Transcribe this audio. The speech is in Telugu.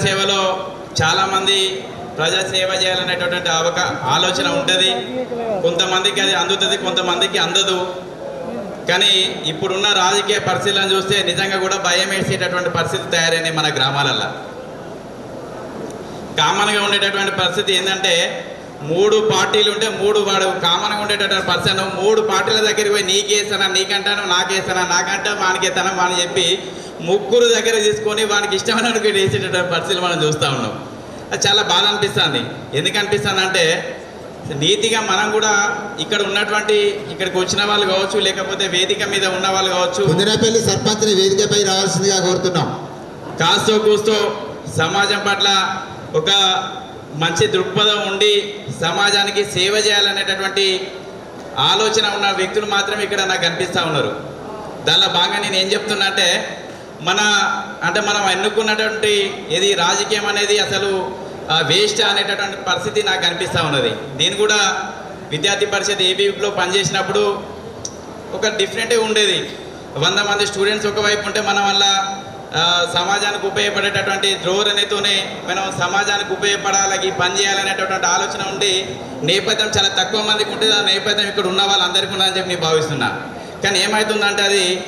సేవలో చాలామంది ప్రజా సేవ చేయాలనేటటువంటి ఆలోచన ఉంటుంది. కొంతమందికి అది అందుతుంది, కొంతమందికి అందదు. కానీ ఇప్పుడున్న రాజకీయ పరిస్థితులను చూస్తే నిజంగా కూడా భయం వేసేటటువంటి పరిస్థితి తయారైంది మన గ్రామాలల్లో. కామన్గా ఉండేటటువంటి పరిస్థితి ఏంటంటే 3 పార్టీలు ఉంటే 3 వాడు కామన్గా ఉండేటటువంటి పర్సన్ 3 పార్టీల దగ్గరికి పోయి నీకేస్తానా, నీకంటాను, నాకేస్తానా, నాకంటా వానికేస్తానా అని చెప్పి 3 దగ్గర తీసుకొని వానికి ఇష్టమైన వేసేటటువంటి పరిస్థితులు మనం చూస్తూ ఉన్నాం. అది చాలా బాధ అనిపిస్తుంది. ఎందుకు అనిపిస్తుంది అంటే నీతిగా మనం కూడా ఇక్కడ ఉన్నటువంటి ఇక్కడికి వచ్చిన వాళ్ళు కావచ్చు, లేకపోతే వేదిక మీద ఉన్న వాళ్ళు కావచ్చు, కుందినపల్లి సర్పంచ్ని వేదికపై రావాల్సిందిగా కోరుతున్నాం. కాస్తో కూస్తో సమాజం పట్ల ఒక మంచి దృక్పథం ఉండి సమాజానికి సేవ చేయాలనేటటువంటి ఆలోచన ఉన్న వ్యక్తులు మాత్రమే ఇక్కడ నాకు కనిపిస్తూ ఉన్నారు. దానిలో భాగంగా నేను ఏం చెప్తున్నా అంటే మనం ఎన్నుకున్నటువంటి ఇది రాజకీయం అనేది అసలు వేస్ట్ అనేటటువంటి పరిస్థితి నాకు కనిపిస్తూ ఉన్నది. నేను కూడా విద్యార్థి పరిషత్ ఏబీలో పనిచేసినప్పుడు ఒక డిఫరెంట్గా ఉండేది. 100 మంది స్టూడెంట్స్ ఒకవైపు ఉంటే మనం వల్ల సమాజానికి ఉపయోగపడేటటువంటి ధోరణితోనే మనం సమాజానికి ఉపయోగపడాలి, పని చేయాలనేటటువంటి ఆలోచన ఉండి నేపథ్యం చాలా తక్కువ మందికి ఉంటుంది. ఆ నేపథ్యం ఇక్కడ ఉన్న వాళ్ళందరికీ ఉన్నదని చెప్పి నేను భావిస్తున్నా. కానీ ఏమవుతుందంటే అది